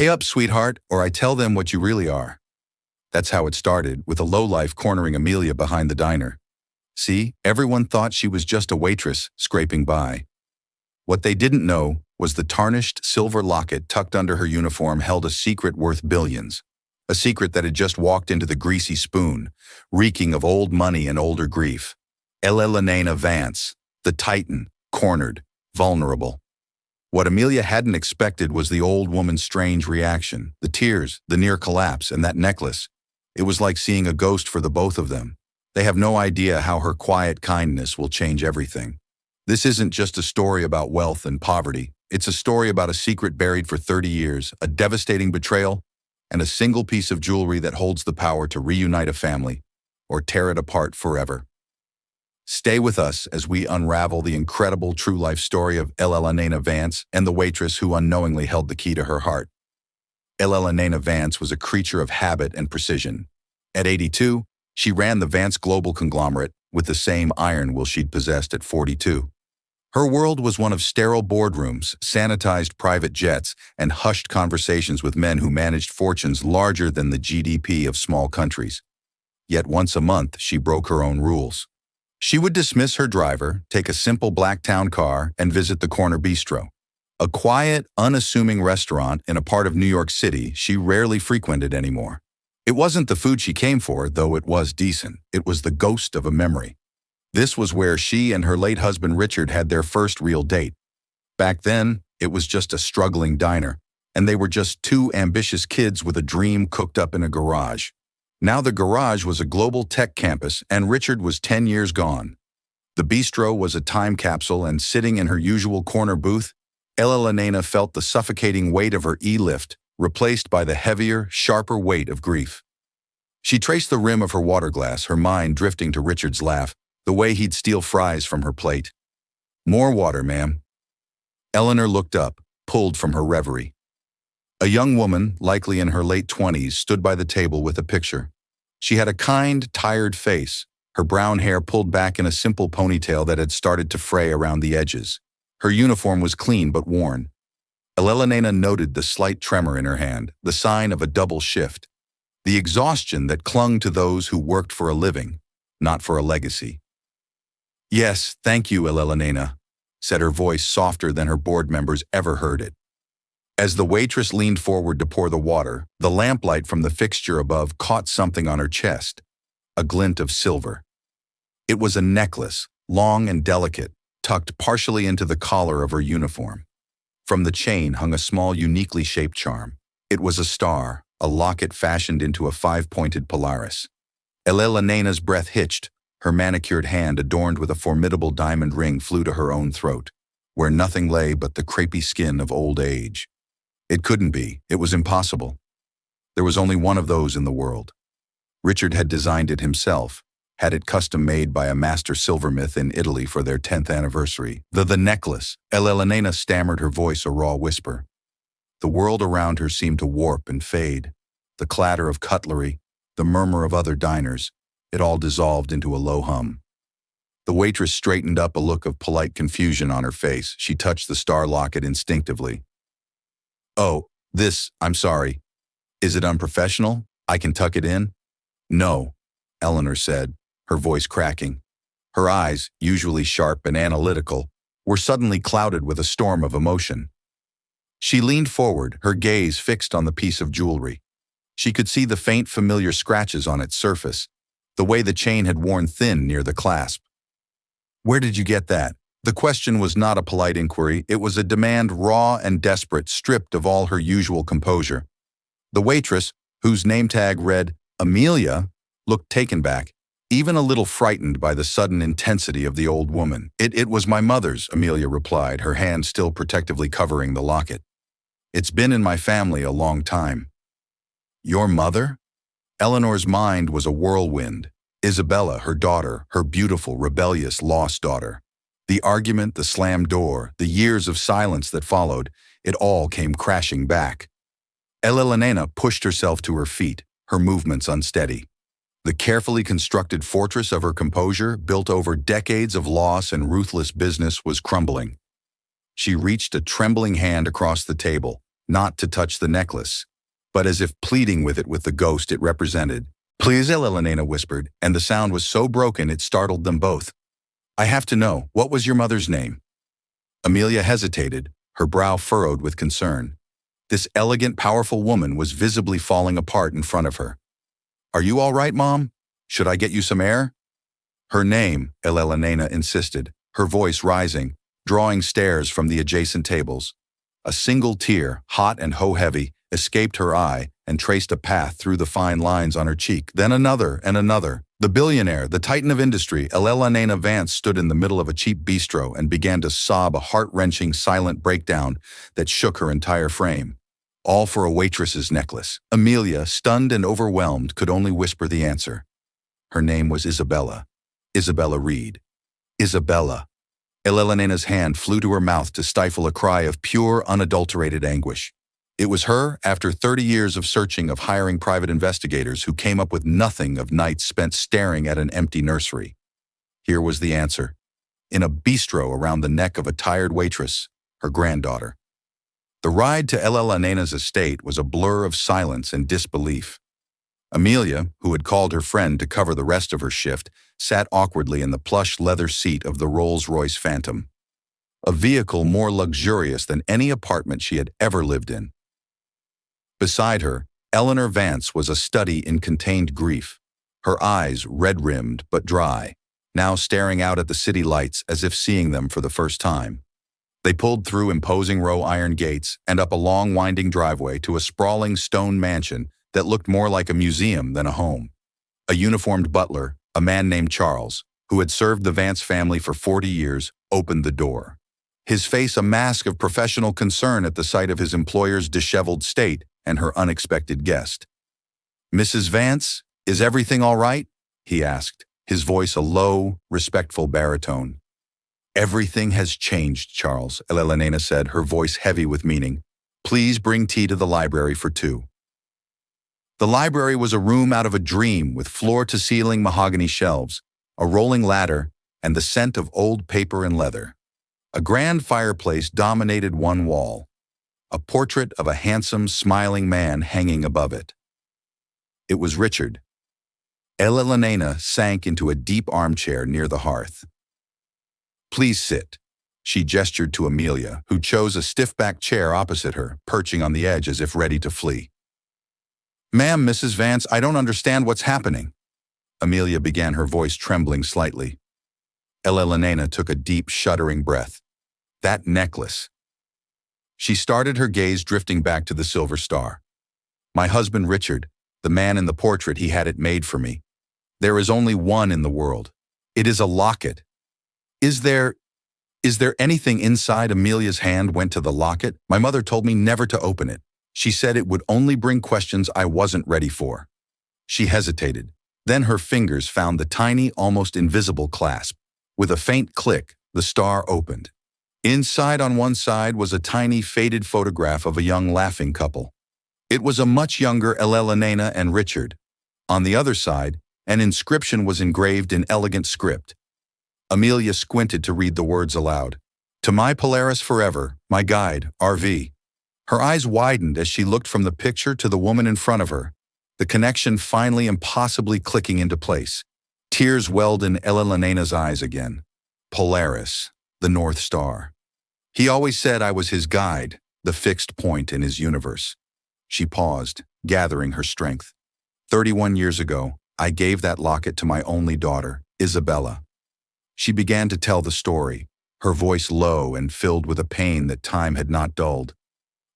Pay up, sweetheart, or I tell them what you really are. That's how it started, with a lowlife cornering Amelia behind the diner. See, everyone thought she was just a waitress scraping by. What they didn't know was the tarnished silver locket tucked under her uniform held a secret worth billions. A secret that had just walked into the greasy spoon, reeking of old money and older grief. Elena Vance, the titan, cornered, vulnerable. What Amelia hadn't expected was the old woman's strange reaction, the tears, the near collapse, and that necklace. It was like seeing a ghost for the both of them. They have no idea how her quiet kindness will change everything. This isn't just a story about wealth and poverty. It's a story about a secret buried for 30 years, a devastating betrayal, and a single piece of jewelry that holds the power to reunite a family or tear it apart forever. Stay with us as we unravel the incredible true life story of Elena Vance and the waitress who unknowingly held the key to her heart. Elena Vance was a creature of habit and precision. At 82, she ran the Vance Global conglomerate with the same iron will she'd possessed at 42. Her world was one of sterile boardrooms, sanitized private jets, and hushed conversations with men who managed fortunes larger than the GDP of small countries. Yet once a month, she broke her own rules. She would dismiss her driver, take a simple Blacktown car, and visit the Corner Bistro, a quiet, unassuming restaurant in a part of New York City she rarely frequented anymore. It wasn't the food she came for, though it was decent. It was the ghost of a memory. This was where she and her late husband Richard had their first real date. Back then, it was just a struggling diner, and they were just two ambitious kids with a dream cooked up in a garage. Now the garage was a global tech campus, and Richard was 10 years gone. The bistro was a time capsule, and sitting in her usual corner booth, Elena felt the suffocating weight of her e-lift, replaced by the heavier, sharper weight of grief. She traced the rim of her water glass, her mind drifting to Richard's laugh, the way he'd steal fries from her plate. "More water, ma'am." Eleanor looked up, pulled from her reverie. A young woman, likely in her late 20s, stood by the table with a picture. She had a kind, tired face, her brown hair pulled back in a simple ponytail that had started to fray around the edges. Her uniform was clean but worn. Elena noted the slight tremor in her hand, the sign of a double shift, the exhaustion that clung to those who worked for a living, not for a legacy. "Yes, thank you, Elena," said her voice softer than her board members ever heard it. As the waitress leaned forward to pour the water, the lamplight from the fixture above caught something on her chest, a glint of silver. It was a necklace, long and delicate, tucked partially into the collar of her uniform. From the chain hung a small, uniquely shaped charm. It was a star, a locket fashioned into a five-pointed Polaris. Elena's breath hitched. Her manicured hand, adorned with a formidable diamond ring, flew to her own throat, where nothing lay but the crepey skin of old age. It couldn't be. It was impossible. There was only one of those in the world. Richard had designed it himself, had it custom-made by a master silversmith in Italy for their 10th anniversary. The necklace. Elena stammered, her voice a raw whisper. The world around her seemed to warp and fade. The clatter of cutlery, the murmur of other diners, it all dissolved into a low hum. The waitress straightened up, a look of polite confusion on her face. She touched the star locket instinctively. "Oh, I'm sorry. Is it unprofessional? I can tuck it in?" "No," Eleanor said, her voice cracking. Her eyes, usually sharp and analytical, were suddenly clouded with a storm of emotion. She leaned forward, her gaze fixed on the piece of jewelry. She could see the faint, familiar scratches on its surface, the way the chain had worn thin near the clasp. "Where did you get that?" The question was not a polite inquiry. It was a demand, raw and desperate, stripped of all her usual composure. The waitress, whose name tag read Amelia, looked taken back, even a little frightened by the sudden intensity of the old woman. It was my mother's," Amelia replied, her hand still protectively covering the locket. "It's been in my family a long time." "Your mother?" Eleanor's mind was a whirlwind. Isabella, her daughter, her beautiful, rebellious, lost daughter. The argument, the slammed door, the years of silence that followed, it all came crashing back. Elena pushed herself to her feet, her movements unsteady. The carefully constructed fortress of her composure, built over decades of loss and ruthless business, was crumbling. She reached a trembling hand across the table, not to touch the necklace, but as if pleading with the ghost it represented. "Please," Elena whispered, and the sound was so broken it startled them both. "I have to know, what was your mother's name?" Amelia hesitated, her brow furrowed with concern. This elegant, powerful woman was visibly falling apart in front of her. "Are you all right, Mom? Should I get you some air?" "Her name," Elena insisted, her voice rising, drawing stares from the adjacent tables. A single tear, hot and hoe-heavy, escaped her eye and traced a path through the fine lines on her cheek, then another and another. The billionaire, the titan of industry, Elena Vance, stood in the middle of a cheap bistro and began to sob a heart-wrenching, silent breakdown that shook her entire frame. All for a waitress's necklace. Amelia, stunned and overwhelmed, could only whisper the answer. Her name was Isabella. Isabella Reed. Isabella. Elena's hand flew to her mouth to stifle a cry of pure, unadulterated anguish. It was her, after 30 years of searching, of hiring private investigators, who came up with nothing of nights spent staring at an empty nursery. Here was the answer. In a bistro around the neck of a tired waitress, her granddaughter. The ride to Elena's estate was a blur of silence and disbelief. Amelia, who had called her friend to cover the rest of her shift, sat awkwardly in the plush leather seat of the Rolls-Royce Phantom, a vehicle more luxurious than any apartment she had ever lived in. Beside her, Eleanor Vance was a study in contained grief, her eyes red-rimmed but dry, now staring out at the city lights as if seeing them for the first time. They pulled through imposing iron gates and up a long winding driveway to a sprawling stone mansion that looked more like a museum than a home. A uniformed butler, a man named Charles, who had served the Vance family for 40 years, opened the door. His face a mask of professional concern at the sight of his employer's disheveled state and her unexpected guest. "Mrs. Vance, is everything all right?" he asked, his voice a low, respectful baritone. "Everything has changed, Charles," Elena said, her voice heavy with meaning. "Please bring tea to the library for 2. The library was a room out of a dream with floor-to-ceiling mahogany shelves, a rolling ladder, and the scent of old paper and leather. A grand fireplace dominated one wall, a portrait of a handsome, smiling man hanging above it. It was Richard. Elena sank into a deep armchair near the hearth. "Please sit." She gestured to Amelia, who chose a stiff-backed chair opposite her, perching on the edge as if ready to flee. "Ma'am, Mrs. Vance, I don't understand what's happening." Amelia began, her voice trembling slightly. Elena took a deep, shuddering breath. "That necklace." She started, her gaze drifting back to the silver star. "My husband Richard, the man in the portrait, he had it made for me. There is only one in the world. It is a locket. Is there anything inside?" Amelia's hand went to the locket. "My mother told me never to open it. She said it would only bring questions I wasn't ready for." She hesitated. Then her fingers found the tiny, almost invisible clasp. With a faint click, the star opened. Inside, on one side, was a tiny, faded photograph of a young laughing couple. It was a much younger Elena and Richard. On the other side, an inscription was engraved in elegant script. Amelia squinted to read the words aloud. "To my Polaris forever, my guide, RV." Her eyes widened as she looked from the picture to the woman in front of her, the connection finally impossibly clicking into place. Tears welled in Elena's eyes again. Polaris, the North Star. He always said I was his guide, the fixed point in his universe. She paused, gathering her strength. 31 years ago, I gave that locket to my only daughter, Isabella. She began to tell the story, her voice low and filled with a pain that time had not dulled.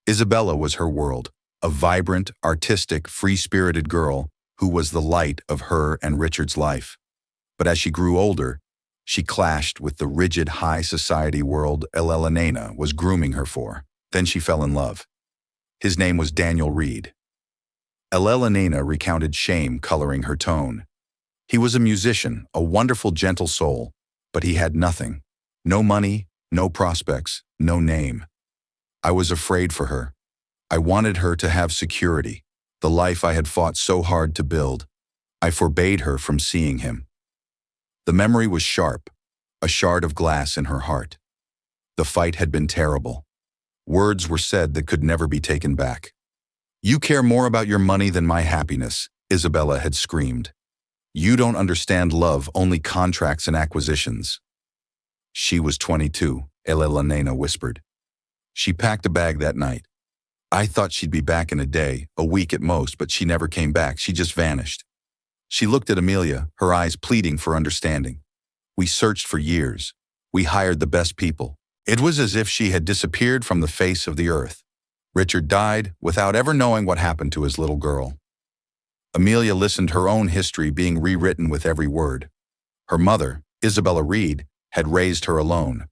Isabella was her world, a vibrant, artistic, free-spirited girl who was the light of her and Richard's life. But as she grew older, she clashed with the rigid high society world Elena was grooming her for. Then she fell in love. His name was Daniel Reed. Elena recounted, shame coloring her tone. He was a musician, a wonderful, gentle soul, but he had nothing. No money, no prospects, no name. I was afraid for her. I wanted her to have security, the life I had fought so hard to build. I forbade her from seeing him. The memory was sharp, a shard of glass in her heart. The fight had been terrible. Words were said that could never be taken back. "You care more about your money than my happiness," Isabella had screamed. "You don't understand love, only contracts and acquisitions." She was 22, Elena whispered. She packed a bag that night. "I thought she'd be back in a day, a week at most, but she never came back. She just vanished." She looked at Amelia, her eyes pleading for understanding. "We searched for years. We hired the best people. It was as if she had disappeared from the face of the earth. Richard died without ever knowing what happened to his little girl." Amelia listened, her own history being rewritten with every word. Her mother, Isabella Reed, had raised her alone.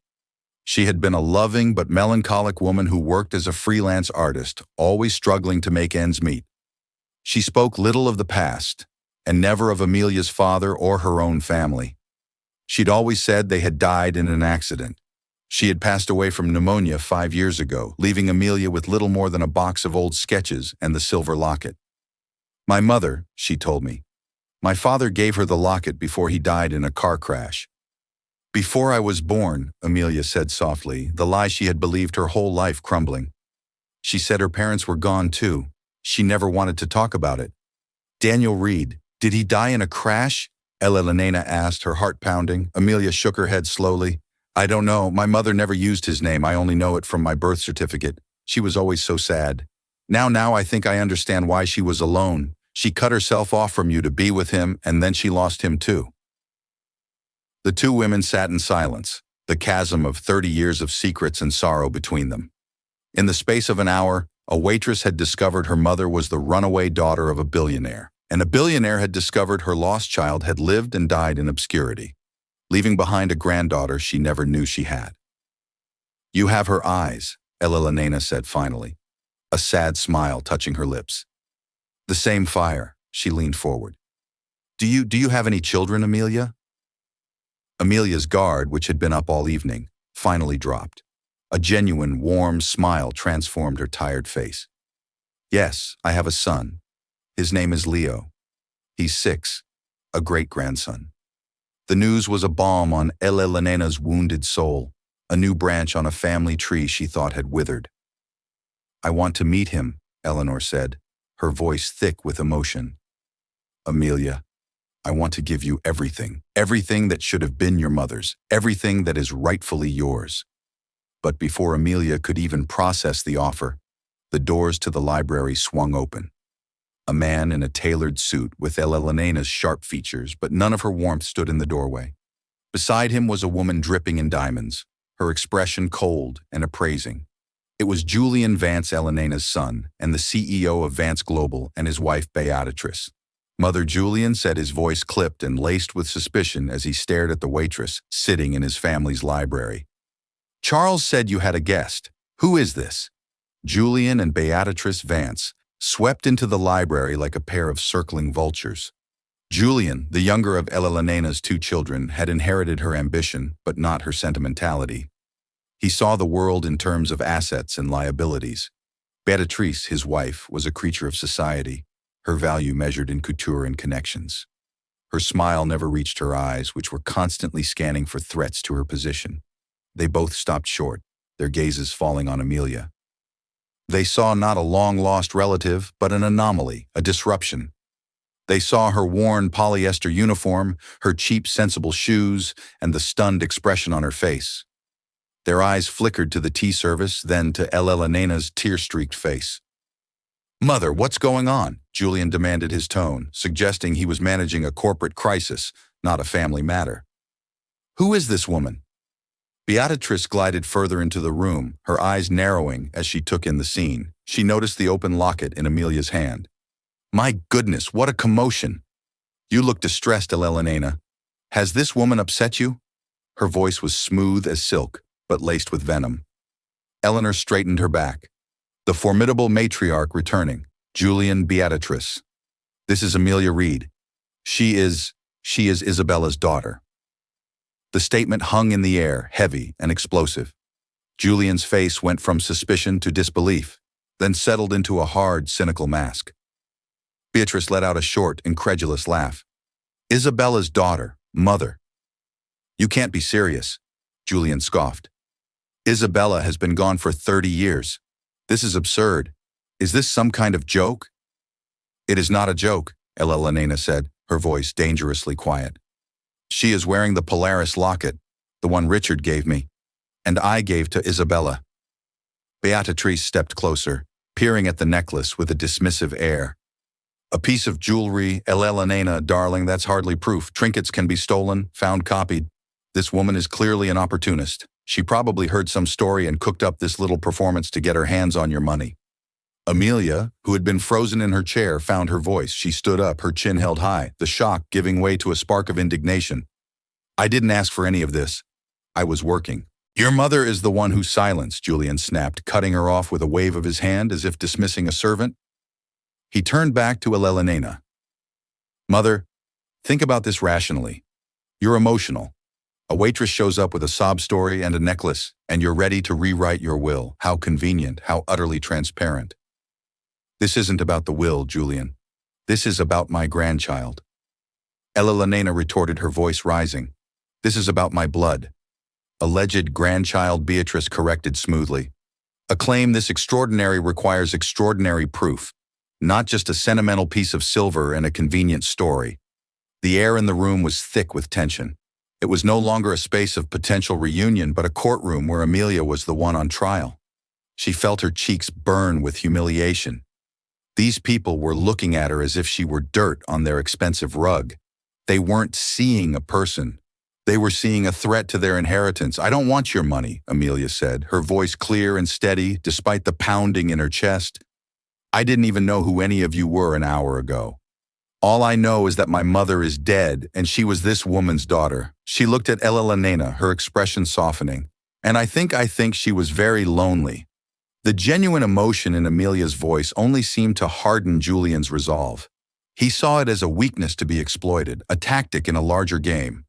She had been a loving but melancholic woman who worked as a freelance artist, always struggling to make ends meet. She spoke little of the past, and never of Amelia's father or her own family. She'd always said they had died in an accident. She had passed away from pneumonia 5 years ago, leaving Amelia with little more than a box of old sketches and the silver locket. "My mother," she told me. "My father gave her the locket before he died in a car crash." "Before I was born," Amelia said softly, the lie she had believed her whole life crumbling. She said her parents were gone too. She never wanted to talk about it. "Daniel Reed, did he die in a crash?" Elena asked, her heart pounding. Amelia shook her head slowly. "I don't know. My mother never used his name. I only know it from my birth certificate. She was always so sad. Now I think I understand why she was alone. She cut herself off from you to be with him, and then she lost him too." The two women sat in silence, the chasm of 30 years of secrets and sorrow between them. In the space of an hour, a waitress had discovered her mother was the runaway daughter of a billionaire, and a billionaire had discovered her lost child had lived and died in obscurity, leaving behind a granddaughter she never knew she had. "You have her eyes," Elena said finally, a sad smile touching her lips. "The same fire," she leaned forward. Do you have any children, Amelia?" Amelia's guard, which had been up all evening, finally dropped. A genuine, warm smile transformed her tired face. "Yes, I have a son. His name is Leo. He's 6, a great-grandson." The news was a balm on Elena's wounded soul, a new branch on a family tree she thought had withered. "I want to meet him," Eleanor said, her voice thick with emotion. "Amelia, I want to give you everything, everything that should have been your mother's, everything that is rightfully yours." But before Amelia could even process the offer, the doors to the library swung open. A man in a tailored suit with Elena's sharp features, but none of her warmth, stood in the doorway. Beside him was a woman dripping in diamonds, her expression cold and appraising. It was Julian Vance, Elena's son, and the CEO of Vance Global, and his wife Beatrice. Mother Julian said, his voice clipped and laced with suspicion as he stared at the waitress sitting in his family's library. "Charles said you had a guest. Who is this?" Julian and Beatrice Vance swept into the library like a pair of circling vultures. Julian, the younger of Elena's 2 children, had inherited her ambition, but not her sentimentality. He saw the world in terms of assets and liabilities. Beatrice, his wife, was a creature of society, her value measured in couture and connections. Her smile never reached her eyes, which were constantly scanning for threats to her position. They both stopped short, their gazes falling on Amelia. They saw not a long-lost relative, but an anomaly, a disruption. They saw her worn polyester uniform, her cheap, sensible shoes, and the stunned expression on her face. Their eyes flickered to the tea service, then to Elena's tear-streaked face. "Mother, what's going on?" Julian demanded, his tone suggesting he was managing a corporate crisis, not a family matter. "Who is this woman?" Beatrice glided further into the room, her eyes narrowing as she took in the scene. She noticed the open locket in Amelia's hand. "My goodness, what a commotion!" "You look distressed, Elena. Has this woman upset you?" Her voice was smooth as silk, but laced with venom. Eleanor straightened her back. The formidable matriarch returning, Julian Beatrice. "This is Amelia Reed. She is Isabella's daughter." The statement hung in the air, heavy and explosive. Julian's face went from suspicion to disbelief, then settled into a hard, cynical mask. Beatrice let out a short, incredulous laugh. "Isabella's daughter, mother. You can't be serious," Julian scoffed. Isabella has been gone for 30 years. This is absurd. Is this some kind of joke? It is not a joke, Elena said, her voice dangerously quiet. She is wearing the Polaris locket, the one Richard gave me, and I gave to Isabella. Beatrice stepped closer, peering at the necklace with a dismissive air. A piece of jewelry, Elena, darling, that's hardly proof. Trinkets can be stolen, found copied. This woman is clearly an opportunist. She probably heard some story and cooked up this little performance to get her hands on your money. Amelia, who had been frozen in her chair, found her voice. She stood up, her chin held high, the shock giving way to a spark of indignation. I didn't ask for any of this. I was working. Your mother is the one who silenced, Julian snapped, cutting her off with a wave of his hand as if dismissing a servant. He turned back to Elena. Mother, think about this rationally. You're emotional. A waitress shows up with a sob story and a necklace, and you're ready to rewrite your will. How convenient, how utterly transparent. This isn't about the will, Julian. This is about my grandchild. Elena retorted, her voice rising. This is about my blood. Alleged grandchild, Beatrice corrected smoothly. A claim this extraordinary requires extraordinary proof, not just a sentimental piece of silver and a convenient story. The air in the room was thick with tension. It was no longer a space of potential reunion, but a courtroom where Amelia was the one on trial. She felt her cheeks burn with humiliation. These people were looking at her as if she were dirt on their expensive rug. They weren't seeing a person. They were seeing a threat to their inheritance. I don't want your money, Amelia said, her voice clear and steady despite the pounding in her chest. I didn't even know who any of you were an hour ago. All I know is that my mother is dead, and she was this woman's daughter. She looked at Elena, her expression softening. And I think she was very lonely. The genuine emotion in Amelia's voice only seemed to harden Julian's resolve. He saw it as a weakness to be exploited, a tactic in a larger game.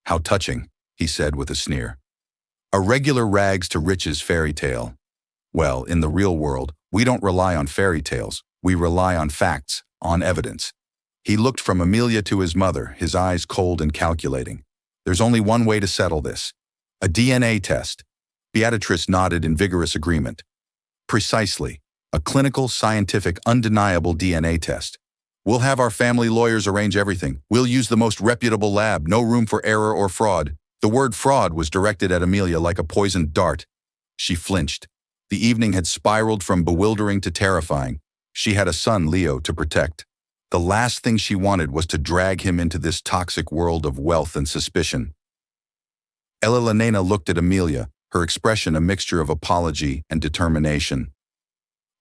How touching, he said with a sneer. A regular rags to riches fairy tale. Well, in the real world, we don't rely on fairy tales. We rely on facts, on evidence. He looked from Amelia to his mother, his eyes cold and calculating. There's only one way to settle this. A DNA test. Beatrice nodded in vigorous agreement. Precisely. A clinical, scientific, undeniable DNA test. We'll have our family lawyers arrange everything. We'll use the most reputable lab, no room for error or fraud. The word fraud was directed at Amelia like a poisoned dart. She flinched. The evening had spiraled from bewildering to terrifying. She had a son, Leo, to protect. The last thing she wanted was to drag him into this toxic world of wealth and suspicion. Elena looked at Amelia, her expression a mixture of apology and determination.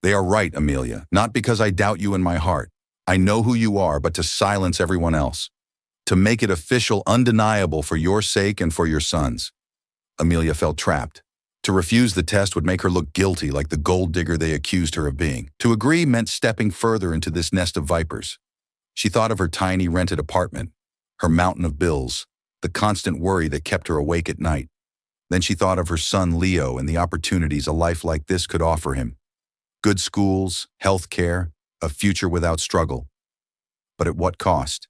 They are right, Amelia, not because I doubt you in my heart. I know who you are, but to silence everyone else. To make it official, undeniable for your sake and for your son's. Amelia felt trapped. To refuse the test would make her look guilty, like the gold digger they accused her of being. To agree meant stepping further into this nest of vipers. She thought of her tiny rented apartment, her mountain of bills, the constant worry that kept her awake at night. Then she thought of her son Leo and the opportunities a life like this could offer him. Good schools, health care, a future without struggle. But at what cost?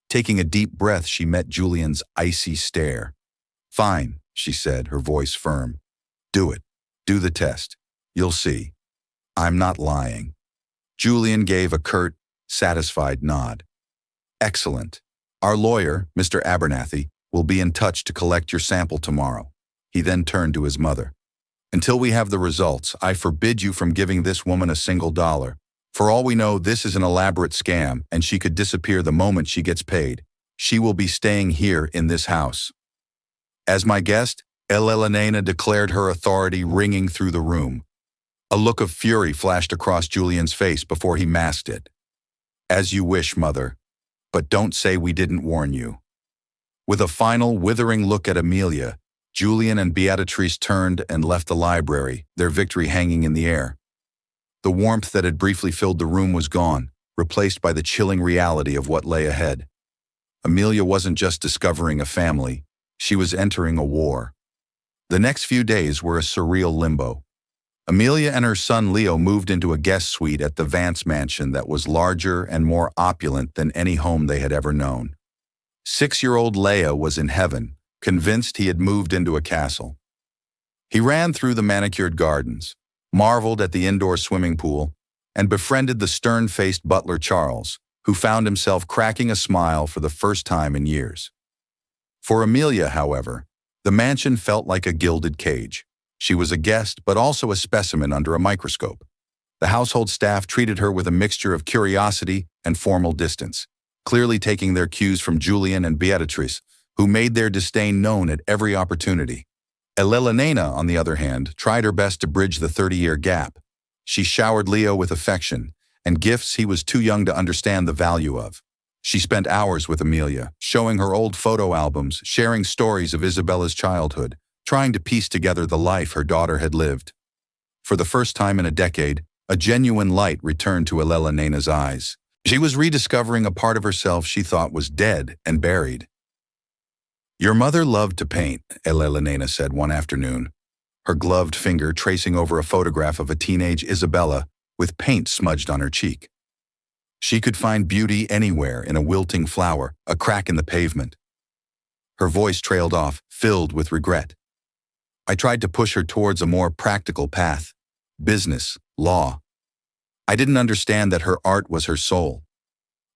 Taking a deep breath, she met Julian's icy stare. Fine, she said, her voice firm. Do it. Do the test. You'll see. I'm not lying. Julian gave a curt, satisfied nod. Excellent. Our lawyer, Mr. Abernathy, will be in touch to collect your sample tomorrow. He then turned to his mother. Until we have the results, I forbid you from giving this woman a single dollar. For all we know, this is an elaborate scam, and she could disappear the moment she gets paid. She will be staying here in this house. As my guest, Elena declared, her authority ringing through the room. A look of fury flashed across Julian's face before he masked it. As you wish, mother, but don't say we didn't warn you. With a final, withering look at Amelia, Julian and Beatrice turned and left the library, their victory hanging in the air. The warmth that had briefly filled the room was gone, replaced by the chilling reality of what lay ahead. Amelia wasn't just discovering a family, she was entering a war. The next few days were a surreal limbo. Amelia and her son Leo moved into a guest suite at the Vance mansion that was larger and more opulent than any home they had ever known. 6-year-old Leo was in heaven, convinced he had moved into a castle. He ran through the manicured gardens, marveled at the indoor swimming pool, and befriended the stern-faced butler Charles, who found himself cracking a smile for the first time in years. For Amelia, however, the mansion felt like a gilded cage. She was a guest, but also a specimen under a microscope. The household staff treated her with a mixture of curiosity and formal distance, clearly taking their cues from Julian and Beatrice, who made their disdain known at every opportunity. Elena, on the other hand, tried her best to bridge the 30-year gap. She showered Leo with affection and gifts he was too young to understand the value of. She spent hours with Amelia, showing her old photo albums, sharing stories of Isabella's childhood, trying to piece together the life her daughter had lived. For the first time in a decade, a genuine light returned to Elena's eyes. She was rediscovering a part of herself she thought was dead and buried. "Your mother loved to paint," Elena said one afternoon, her gloved finger tracing over a photograph of a teenage Isabella with paint smudged on her cheek. She could find beauty anywhere, in a wilting flower, a crack in the pavement. Her voice trailed off, filled with regret. "I tried to push her towards a more practical path. Business, law. I didn't understand that her art was her soul.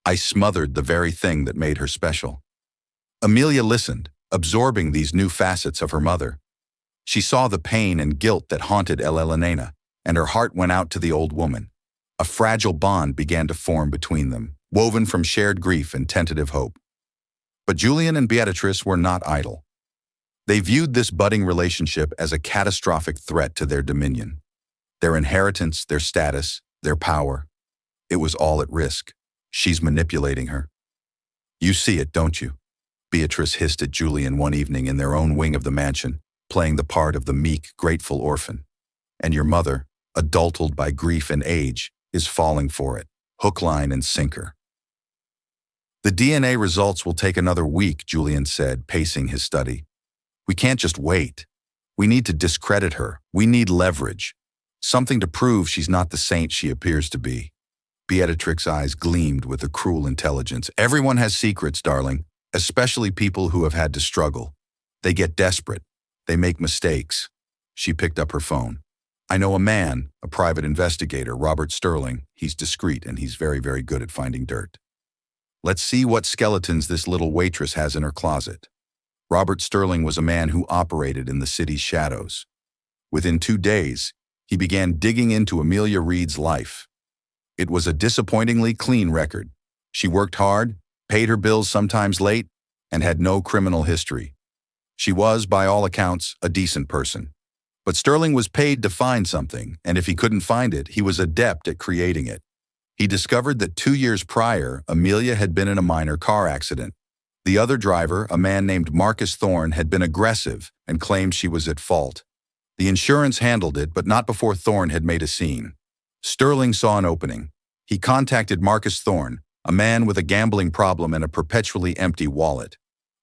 I smothered the very thing that made her special." Amelia listened, absorbing these new facets of her mother. She saw the pain and guilt that haunted Elena, and her heart went out to the old woman. A fragile bond began to form between them, woven from shared grief and tentative hope. But Julian and Beatrice were not idle. They viewed this budding relationship as a catastrophic threat to their dominion. Their inheritance, their status, their power. It was all at risk. "She's manipulating her." "You see it, don't you?" Beatrice hissed at Julian one evening in their own wing of the mansion, playing the part of the meek, grateful orphan. "And your mother, adulterated by grief and age, is falling for it, hook, line, and sinker." "The DNA results will take another week," Julian said, pacing his study. "We can't just wait. We need to discredit her. We need leverage. Something to prove she's not the saint she appears to be." Beatrix's eyes gleamed with a cruel intelligence. "Everyone has secrets, darling, especially people who have had to struggle. They get desperate. They make mistakes." She picked up her phone. "I know a man, a private investigator, Robert Sterling. He's discreet and he's very, very good at finding dirt. Let's see what skeletons this little waitress has in her closet." Robert Sterling was a man who operated in the city's shadows. Within 2 days, he began digging into Amelia Reed's life. It was a disappointingly clean record. She worked hard, paid her bills sometimes late, and had no criminal history. She was, by all accounts, a decent person. But Sterling was paid to find something, and if he couldn't find it, he was adept at creating it. He discovered that 2 years prior, Amelia had been in a minor car accident. The other driver, a man named Marcus Thorne, had been aggressive and claimed she was at fault. The insurance handled it, but not before Thorne had made a scene. Sterling saw an opening. He contacted Marcus Thorne, a man with a gambling problem and a perpetually empty wallet.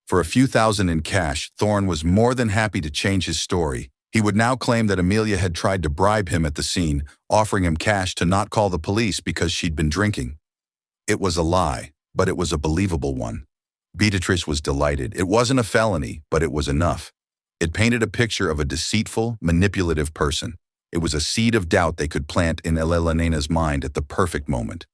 For a few thousand in cash, Thorne was more than happy to change his story. He would now claim that Amelia had tried to bribe him at the scene, offering him cash to not call the police because she'd been drinking. It was a lie, but it was a believable one. Beatrice was delighted. It wasn't a felony, but it was enough. It painted a picture of a deceitful, manipulative person. It was a seed of doubt they could plant in Elena's mind at the perfect moment.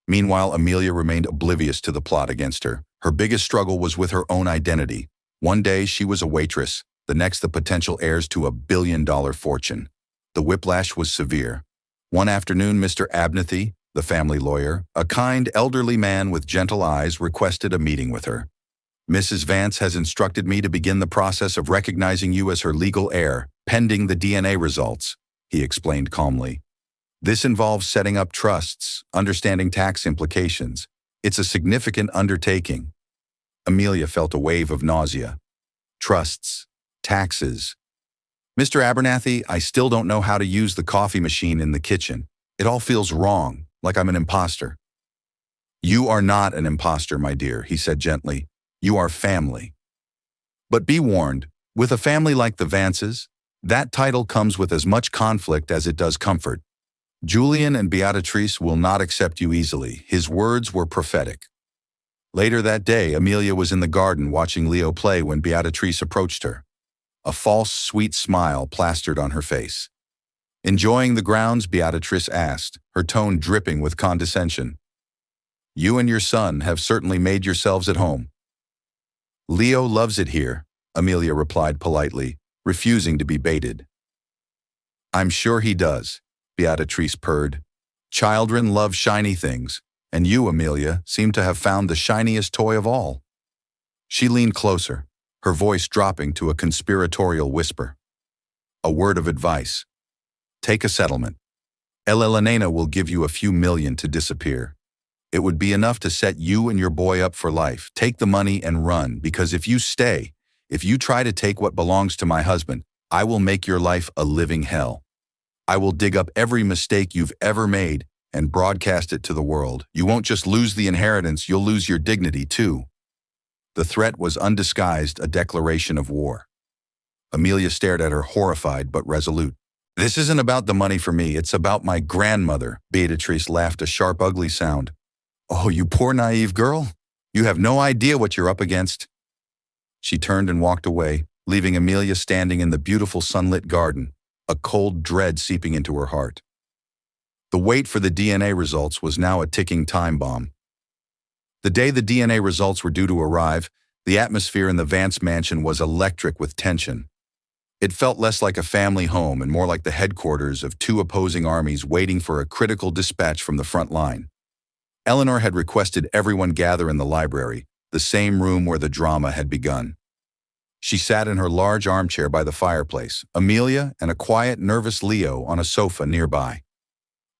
Meanwhile, Amelia remained oblivious to the plot against her. Her biggest struggle was with her own identity. One day she was a waitress, the next the potential heirs to a billion-dollar fortune. The whiplash was severe. One afternoon, Mr. Abnethy, the family lawyer, a kind, elderly man with gentle eyes, requested a meeting with her. "Mrs. Vance has instructed me to begin the process of recognizing you as her legal heir, pending the DNA results," he explained calmly. "This involves setting up trusts, understanding tax implications. It's a significant undertaking." Amelia felt a wave of nausea. Trusts. Taxes. "Mr. Abernathy, I still don't know how to use the coffee machine in the kitchen. It all feels wrong, like I'm an imposter." "You are not an imposter, my dear," he said gently. "You are family. But be warned, with a family like the Vances, that title comes with as much conflict as it does comfort. Julian and Beatrice will not accept you easily." His words were prophetic. Later that day, Amelia was in the garden watching Leo play when Beatrice approached her. a false, sweet smile plastered on her face. "Enjoying the grounds?" Beatrice asked, her tone dripping with condescension. "You and your son have certainly made yourselves at home." "Leo loves it here," Amelia replied politely, refusing to be baited. "I'm sure he does," Beatrice purred. "Children love shiny things, and you, Amelia, seem to have found the shiniest toy of all." She leaned closer, her voice dropping to a conspiratorial whisper. "A word of advice. Take a settlement. Elena will give you a few million to disappear. It would be enough to set you and your boy up for life. Take the money and run, because if you stay, if you try to take what belongs to my husband, I will make your life a living hell. I will dig up every mistake you've ever made and broadcast it to the world. You won't just lose the inheritance, you'll lose your dignity too." The threat was undisguised, a declaration of war. Amelia stared at her, horrified but resolute. "This isn't about the money for me, it's about my grandmother." Beatrice laughed a sharp, ugly sound. "Oh, you poor naive girl. You have no idea what you're up against." She turned and walked away, leaving Amelia standing in the beautiful sunlit garden, a cold dread seeping into her heart. The wait for the DNA results was now a ticking time bomb. The day the DNA results were due to arrive, the atmosphere in the Vance mansion was electric with tension. It felt less like a family home and more like the headquarters of two opposing armies waiting for a critical dispatch from the front line. Eleanor had requested everyone gather in the library, the same room where the drama had begun. She sat in her large armchair by the fireplace, Amelia and a quiet, nervous Leo on a sofa nearby.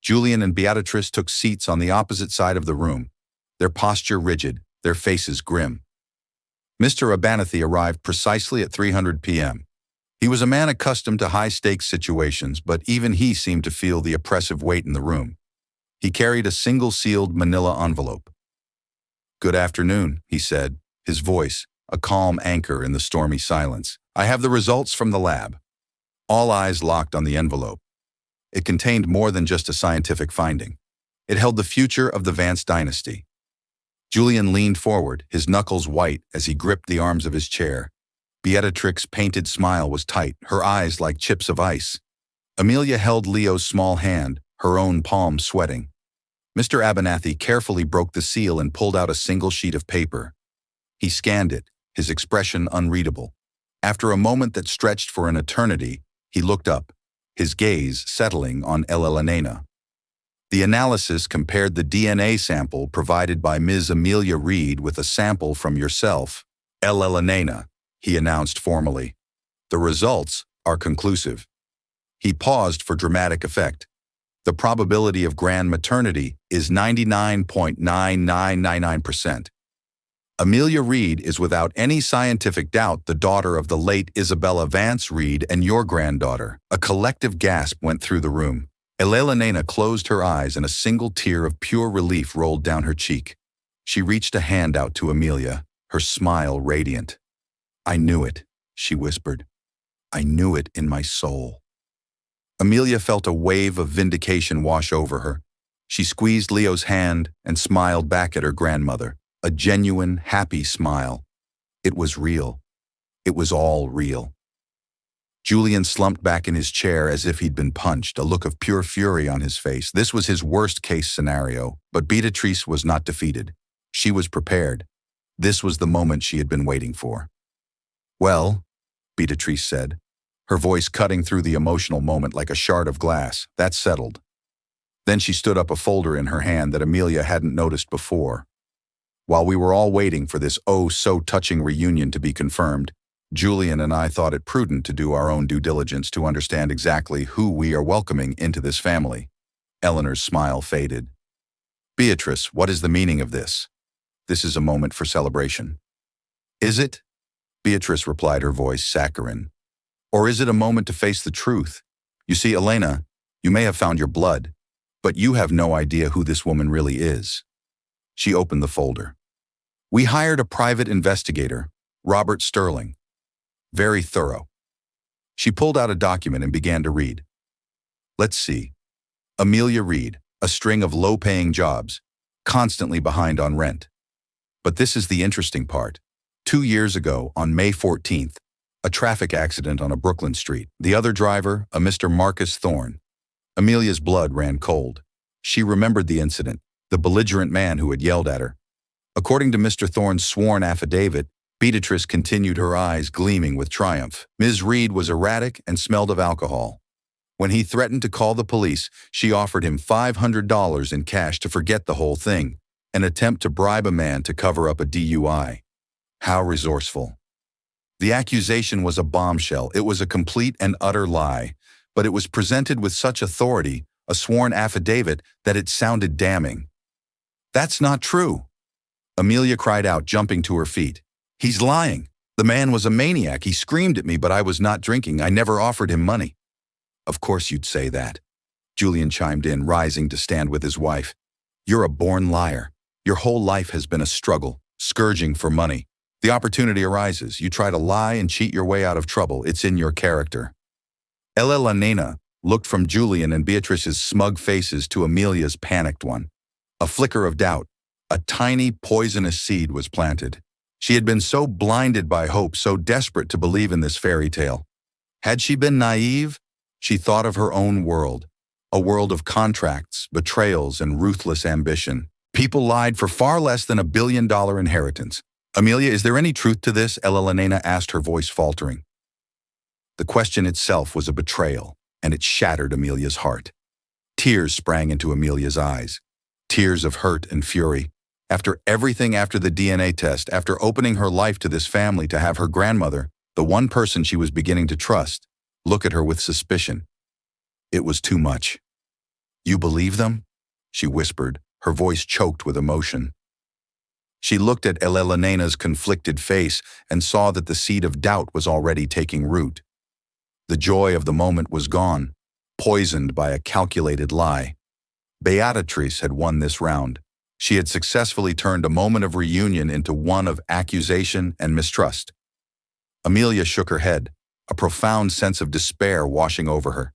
Julian and Beatrice took seats on the opposite side of the room, their posture rigid, their faces grim. Mr. Abernathy arrived precisely at 3:00 p.m. He was a man accustomed to high-stakes situations, but even he seemed to feel the oppressive weight in the room. He carried a single-sealed manila envelope. "Good afternoon," he said, his voice a calm anchor in the stormy silence. "I have the results from the lab." All eyes locked on the envelope. It contained more than just a scientific finding. It held the future of the Vance dynasty. Julian leaned forward, his knuckles white as he gripped the arms of his chair. Beatrix's painted smile was tight, her eyes like chips of ice. Amelia held Leo's small hand, her own palm sweating. Mr. Abernathy carefully broke the seal and pulled out a single sheet of paper. He scanned it, his expression unreadable. After a moment that stretched for an eternity, he looked up, his gaze settling on Elena. The analysis compared the DNA sample provided by Ms. Amelia Reed with a sample from yourself, Elena, he announced formally. "The results are conclusive." He paused for dramatic effect. "The probability of grand maternity is 99.9999%. Amelia Reed is without any scientific doubt the daughter of the late Isabella Vance Reed and your granddaughter." A collective gasp went through the room. Elena closed her eyes and a single tear of pure relief rolled down her cheek. She reached a hand out to Amelia, her smile radiant. "I knew it," she whispered. "I knew it in my soul." Amelia felt a wave of vindication wash over her. She squeezed Leo's hand and smiled back at her grandmother, a genuine, happy smile. It was real. It was all real. Julian slumped back in his chair as if he'd been punched, a look of pure fury on his face. This was his worst-case scenario, but Beatrice was not defeated. She was prepared. This was the moment she had been waiting for. "Well," Beatrice said, her voice cutting through the emotional moment like a shard of glass, "that's settled." Then she stood up, a folder in her hand that Amelia hadn't noticed before. "While we were all waiting for this oh-so-touching reunion to be confirmed, Julian and I thought it prudent to do our own due diligence to understand exactly who we are welcoming into this family." Eleanor's smile faded. "Beatrice, what is the meaning of this? This is a moment for celebration." "Is it?" Beatrice replied, her voice saccharine. "Or is it a moment to face the truth? You see, Elena, you may have found your blood, but you have no idea who this woman really is." She opened the folder. "We hired a private investigator, Robert Sterling. Very thorough." She pulled out a document and began to read. "Let's see. Amelia Reed, a string of low-paying jobs, constantly behind on rent. But this is the interesting part. 2 years ago, on May 14th, A traffic accident on a Brooklyn street. The other driver, a Mr. Marcus Thorne. Amelia's blood ran cold. She remembered the incident, the belligerent man who had yelled at her. According to Mr. Thorne's sworn affidavit, Beatrice continued, her eyes gleaming with triumph. Ms. Reed was erratic and smelled of alcohol. When he threatened to call the police, she offered him $500 in cash to forget the whole thing, an attempt to bribe a man to cover up a DUI. How resourceful. The accusation was a bombshell. It was a complete and utter lie, but it was presented with such authority, a sworn affidavit, that it sounded damning. "That's not true," Amelia cried out, jumping to her feet. "He's lying. The man was a maniac. He screamed at me, but I was not drinking. I never offered him money." "Of course you'd say that," Julian chimed in, rising to stand with his wife. "You're a born liar. Your whole life has been a struggle, scourging for money. The opportunity arises. You try to lie and cheat your way out of trouble. It's in your character." Ella Nena looked from Julian and Beatrice's smug faces to Amelia's panicked one. A flicker of doubt, a tiny poisonous seed was planted. She had been so blinded by hope, so desperate to believe in this fairy tale. Had she been naive? She thought of her own world, a world of contracts, betrayals, and ruthless ambition. People lied for far less than $1 billion inheritance. "Amelia, is there any truth to this?" Ella Lenena asked, her voice faltering. The question itself was a betrayal, and it shattered Amelia's heart. Tears sprang into Amelia's eyes, tears of hurt and fury. After everything, after the DNA test, after opening her life to this family, to have her grandmother, the one person she was beginning to trust, look at her with suspicion. It was too much. "You believe them?" she whispered, her voice choked with emotion. She looked at Elena's conflicted face and saw that the seed of doubt was already taking root. The joy of the moment was gone, poisoned by a calculated lie. Beatrice had won this round. She had successfully turned a moment of reunion into one of accusation and mistrust. Amelia shook her head, a profound sense of despair washing over her.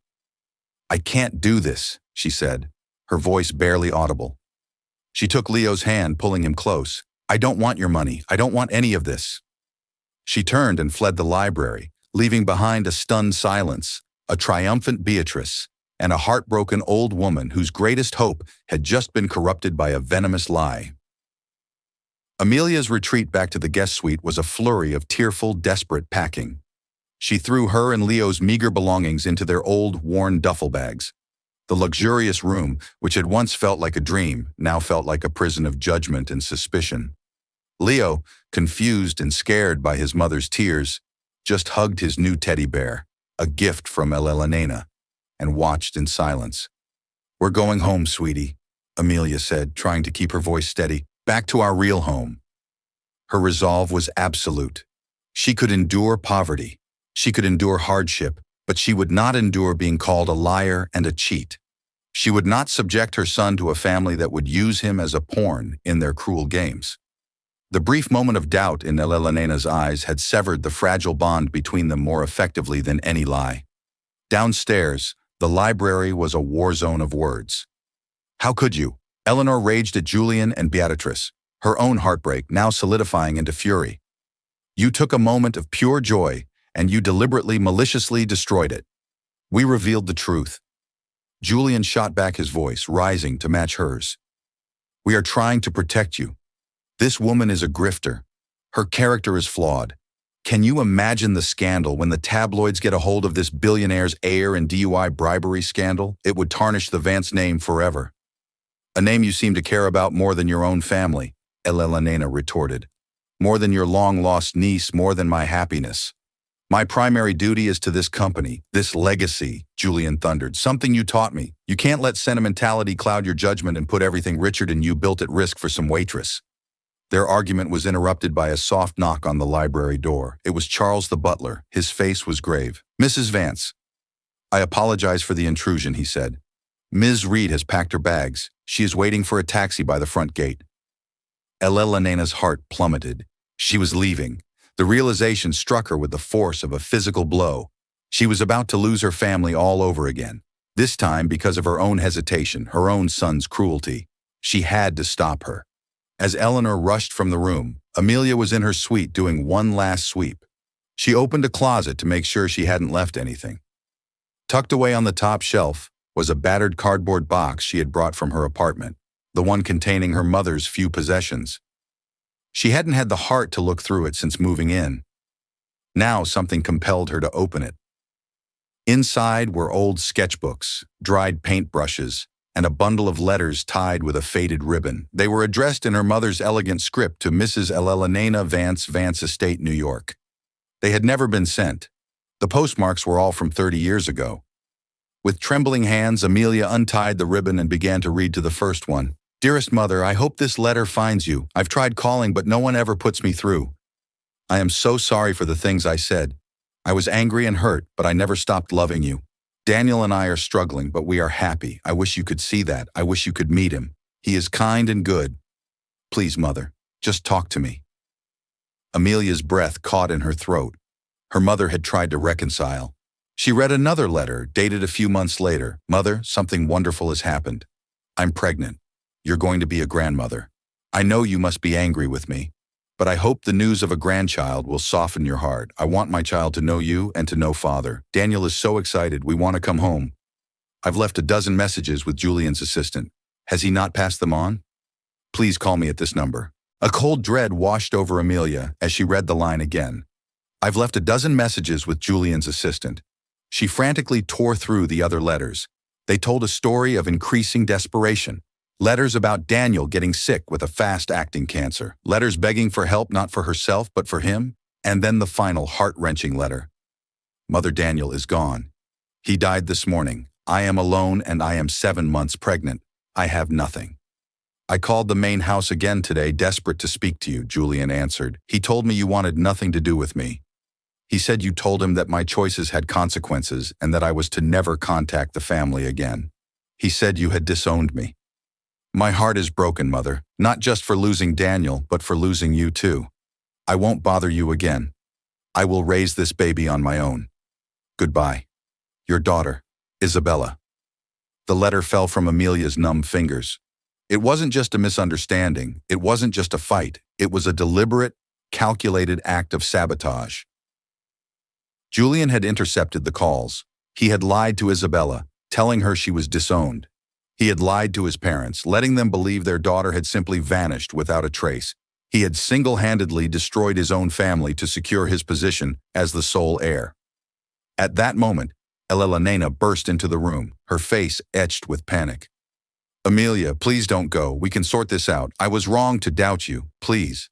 "I can't do this," she said, her voice barely audible. She took Leo's hand, pulling him close. "I don't want your money. I don't want any of this." She turned and fled the library, leaving behind a stunned silence, a triumphant Beatrice, and a heartbroken old woman whose greatest hope had just been corrupted by a venomous lie. Amelia's retreat back to the guest suite was a flurry of tearful, desperate packing. She threw her and Leo's meager belongings into their old, worn duffel bags. The luxurious room, which had once felt like a dream, now felt like a prison of judgment and suspicion. Leo, confused and scared by his mother's tears, just hugged his new teddy bear, a gift from Elena, and watched in silence. "We're going home, sweetie," Amelia said, trying to keep her voice steady. "Back to our real home." Her resolve was absolute. She could endure poverty. She could endure hardship, but she would not endure being called a liar and a cheat. She would not subject her son to a family that would use him as a pawn in their cruel games. The brief moment of doubt in Elena's eyes had severed the fragile bond between them more effectively than any lie. Downstairs, the library was a war zone of words. "How could you?" Eleanor raged at Julian and Beatrice, her own heartbreak now solidifying into fury. "You took a moment of pure joy, and you deliberately, maliciously destroyed it. We revealed the truth." Julian shot back, his voice rising to match hers. "We are trying to protect you. This woman is a grifter. Her character is flawed. Can you imagine the scandal when the tabloids get a hold of this billionaire's heir and DUI bribery scandal? It would tarnish the Vance name forever." "A name you seem to care about more than your own family," Elena retorted. "More than your long-lost niece, more than my happiness. My primary duty is to this company, this legacy," Julian thundered. "Something you taught me. You can't let sentimentality cloud your judgment and put everything Richard and you built at risk for some waitress." Their argument was interrupted by a soft knock on the library door. It was Charles the butler. His face was grave. "Mrs. Vance." "I apologize for the intrusion," he said. "Ms. Reed has packed her bags. She is waiting for a taxi by the front gate." Elena's heart plummeted. She was leaving. The realization struck her with the force of a physical blow. She was about to lose her family all over again. This time because of her own hesitation, her own son's cruelty. She had to stop her. As Eleanor rushed from the room, Amelia was in her suite doing one last sweep. She opened a closet to make sure she hadn't left anything. Tucked away on the top shelf was a battered cardboard box she had brought from her apartment, the one containing her mother's few possessions. She hadn't had the heart to look through it since moving in. Now something compelled her to open it. Inside were old sketchbooks, dried paintbrushes, and a bundle of letters tied with a faded ribbon. They were addressed in her mother's elegant script to Mrs. Elena Vance, Vance Estate, New York. They had never been sent. The postmarks were all from 30 years ago. With trembling hands, Amelia untied the ribbon and began to read to the first one. "Dearest Mother, I hope this letter finds you. I've tried calling, but no one ever puts me through. I am so sorry for the things I said. I was angry and hurt, but I never stopped loving you. Daniel and I are struggling, but we are happy. I wish you could see that. I wish you could meet him. He is kind and good. Please, Mother, just talk to me." Amelia's breath caught in her throat. Her mother had tried to reconcile. She read another letter, dated a few months later. "Mother, something wonderful has happened. I'm pregnant. You're going to be a grandmother. I know you must be angry with me, but I hope the news of a grandchild will soften your heart. I want my child to know you and to know Father. Daniel is so excited. We want to come home. I've left a dozen messages with Julian's assistant. Has he not passed them on? Please call me at this number." A cold dread washed over Amelia as she read the line again. "I've left a dozen messages with Julian's assistant." She frantically tore through the other letters. They told a story of increasing desperation. Letters about Daniel getting sick with a fast-acting cancer. Letters begging for help not for herself but for him. And then the final heart-wrenching letter. "Mother, Daniel is gone. He died this morning. I am alone and I am 7 months pregnant. I have nothing. I called the main house again today, desperate to speak to you," Julian answered. "He told me you wanted nothing to do with me. He said you told him that my choices had consequences and that I was to never contact the family again. He said you had disowned me. My heart is broken, Mother, not just for losing Daniel, but for losing you too. I won't bother you again. I will raise this baby on my own. Goodbye. Your daughter, Isabella." The letter fell from Amelia's numb fingers. It wasn't just a misunderstanding. It wasn't just a fight. It was a deliberate, calculated act of sabotage. Julian had intercepted the calls. He had lied to Isabella, telling her she was disowned. He had lied to his parents, letting them believe their daughter had simply vanished without a trace. He had single-handedly destroyed his own family to secure his position as the sole heir. At that moment, Elena burst into the room, her face etched with panic. "Amelia, please don't go. We can sort this out. I was wrong to doubt you. Please."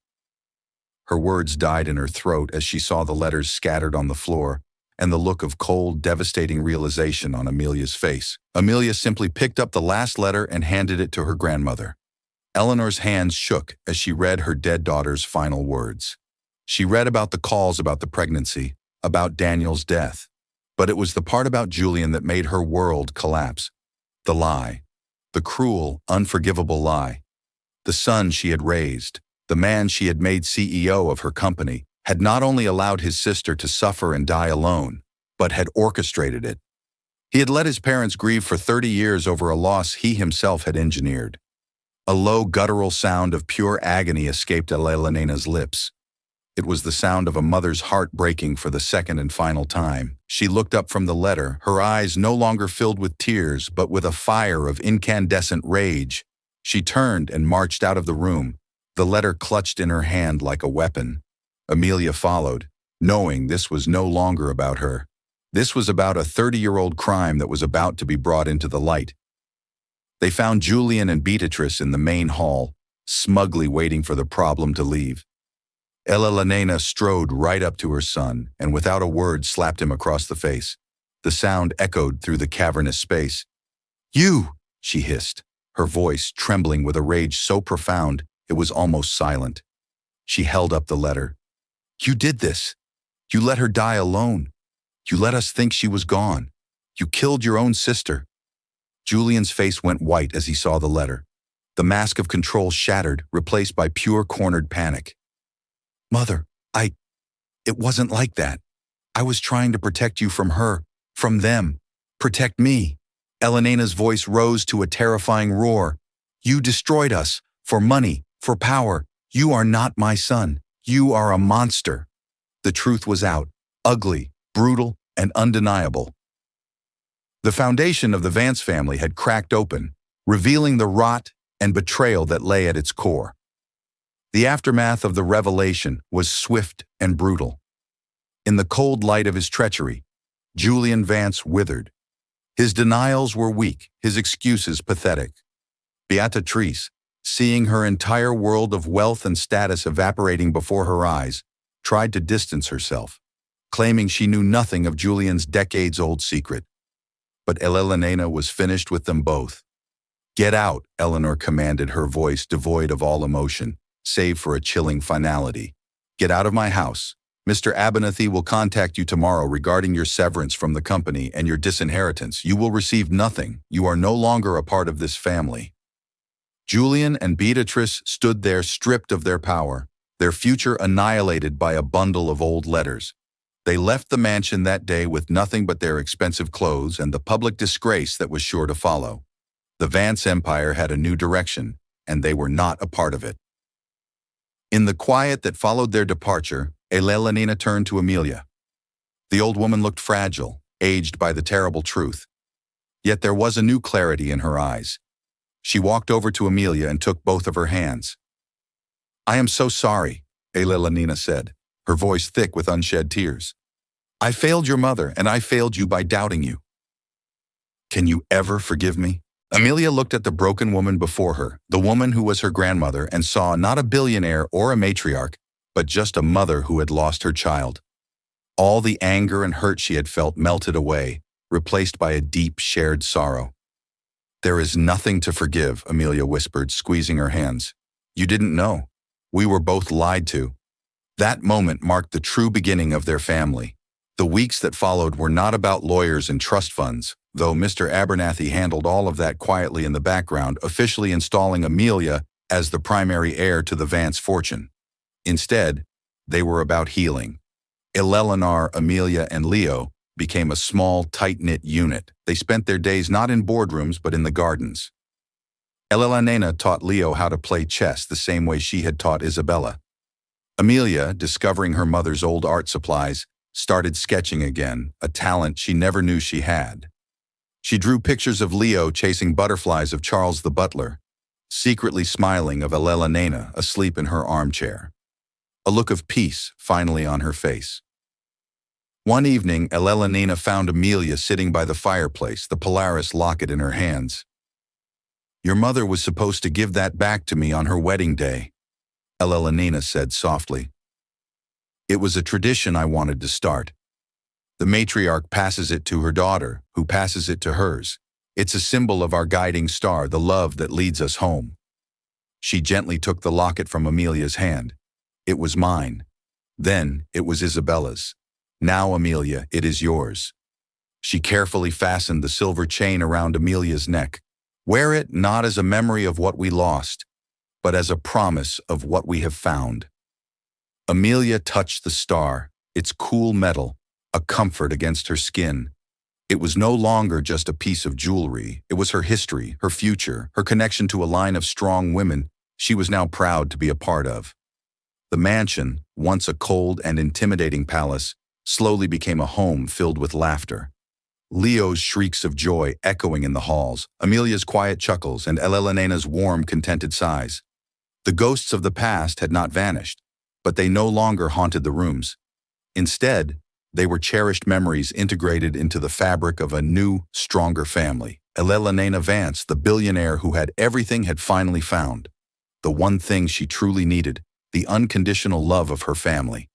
Her words died in her throat as she saw the letters scattered on the floor and the look of cold, devastating realization on Amelia's face. Amelia simply picked up the last letter and handed it to her grandmother. Eleanor's hands shook as she read her dead daughter's final words. She read about the calls about the pregnancy, about Daniel's death. But it was the part about Julian that made her world collapse. The lie. The cruel, unforgivable lie. The son she had raised, the man she had made CEO of her company, had not only allowed his sister to suffer and die alone, but had orchestrated it. He had let his parents grieve for 30 years over a loss he himself had engineered. A low, guttural sound of pure agony escaped Elena's lips. It was the sound of a mother's heart breaking for the second and final time. She looked up from the letter, her eyes no longer filled with tears, but with a fire of incandescent rage. She turned and marched out of the room, the letter clutched in her hand like a weapon. Amelia followed, knowing this was no longer about her. This was about a 30-year-old crime that was about to be brought into the light. They found Julian and Beatrice in the main hall, smugly waiting for the problem to leave. Elena strode right up to her son and without a word slapped him across the face. The sound echoed through the cavernous space. "You!" she hissed, her voice trembling with a rage so profound it was almost silent. She held up the letter. "You did this. You let her die alone. You let us think she was gone. You killed your own sister." Julian's face went white as he saw the letter. The mask of control shattered, replaced by pure cornered panic. "Mother, it wasn't like that. I was trying to protect you from her, from them. Protect me." Elena's voice rose to a terrifying roar. "You destroyed us, for money, for power. You are not my son. You are a monster." The truth was out. ugly, brutal, and undeniable. The foundation of the Vance family had cracked open, revealing the rot and betrayal that lay at its core. The aftermath of the revelation was swift and brutal. In the cold light of his treachery, Julian Vance withered. His denials were weak, his excuses pathetic. Beatrice, seeing her entire world of wealth and status evaporating before her eyes, tried to distance herself, claiming she knew nothing of Julian's decades-old secret. But Elena was finished with them both. "Get out," Eleanor commanded, her voice devoid of all emotion, save for a chilling finality. "Get out of my house. Mr. Abernathy will contact you tomorrow regarding your severance from the company and your disinheritance. You will receive nothing. You are no longer a part of this family." Julian and Beatrice stood there stripped of their power, their future annihilated by a bundle of old letters. They left the mansion that day with nothing but their expensive clothes and the public disgrace that was sure to follow. The Vance empire had a new direction, and they were not a part of it. In the quiet that followed their departure, Elena turned to Amelia. The old woman looked fragile, aged by the terrible truth. Yet there was a new clarity in her eyes. She walked over to Amelia and took both of her hands. "I am so sorry," Elena said, her voice thick with unshed tears. "I failed your mother, and I failed you by doubting you. Can you ever forgive me?" Amelia looked at the broken woman before her, the woman who was her grandmother, and saw not a billionaire or a matriarch, but just a mother who had lost her child. All the anger and hurt she had felt melted away, replaced by a deep, shared sorrow. "There is nothing to forgive," Amelia whispered, squeezing her hands. "You didn't know. We were both lied to." That moment marked the true beginning of their family. The weeks that followed were not about lawyers and trust funds, though Mr. Abernathy handled all of that quietly in the background, officially installing Amelia as the primary heir to the Vance fortune. Instead, they were about healing. Eleanor, Amelia, and Leo became a small, tight-knit unit. They spent their days not in boardrooms but in the gardens. Elena taught Leo how to play chess the same way she had taught Isabella. Amelia, discovering her mother's old art supplies, started sketching again, a talent she never knew she had. She drew pictures of Leo chasing butterflies of Charles the butler, secretly smiling of Elena asleep in her armchair. A look of peace finally on her face. One evening, Elena found Amelia sitting by the fireplace, the Polaris locket in her hands. "Your mother was supposed to give that back to me on her wedding day," Elena said softly. "It was a tradition I wanted to start. The matriarch passes it to her daughter, who passes it to hers. It's a symbol of our guiding star, the love that leads us home." She gently took the locket from Amelia's hand. "It was mine. Then it was Isabella's. Now, Amelia, it is yours." She carefully fastened the silver chain around Amelia's neck. "Wear it not as a memory of what we lost, but as a promise of what we have found." Amelia touched the star, its cool metal, a comfort against her skin. It was no longer just a piece of jewelry. It was her history, her future, her connection to a line of strong women she was now proud to be a part of. The mansion, once a cold and intimidating palace, slowly became a home filled with laughter. Leo's shrieks of joy echoing in the halls, Amelia's quiet chuckles, and Elena's warm, contented sighs. The ghosts of the past had not vanished, but they no longer haunted the rooms. Instead, they were cherished memories integrated into the fabric of a new, stronger family. Elena Vance, the billionaire who had everything, had finally found the one thing she truly needed, the unconditional love of her family.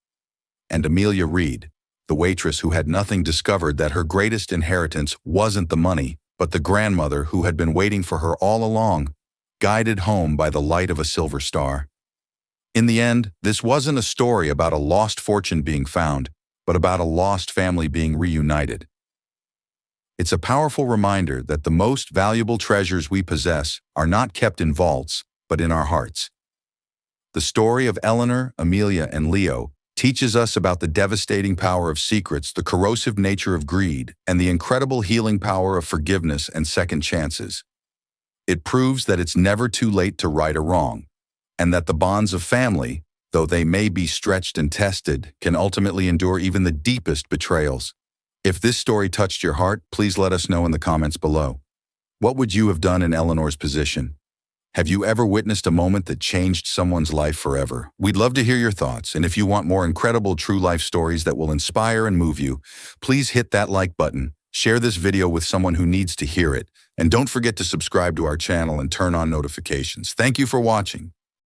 And Amelia Reed, the waitress who had nothing, discovered that her greatest inheritance wasn't the money, but the grandmother who had been waiting for her all along, guided home by the light of a silver star. In the end, this wasn't a story about a lost fortune being found, but about a lost family being reunited. It's a powerful reminder that the most valuable treasures we possess are not kept in vaults, but in our hearts. The story of Eleanor, Amelia, and Leo teaches us about the devastating power of secrets, the corrosive nature of greed, and the incredible healing power of forgiveness and second chances. It proves that it's never too late to right a wrong, and that the bonds of family, though they may be stretched and tested, can ultimately endure even the deepest betrayals. If this story touched your heart, please let us know in the comments below. What would you have done in Eleanor's position? Have you ever witnessed a moment that changed someone's life forever? We'd love to hear your thoughts, and if you want more incredible true life stories that will inspire and move you, please hit that like button, share this video with someone who needs to hear it, and don't forget to subscribe to our channel and turn on notifications. Thank you for watching.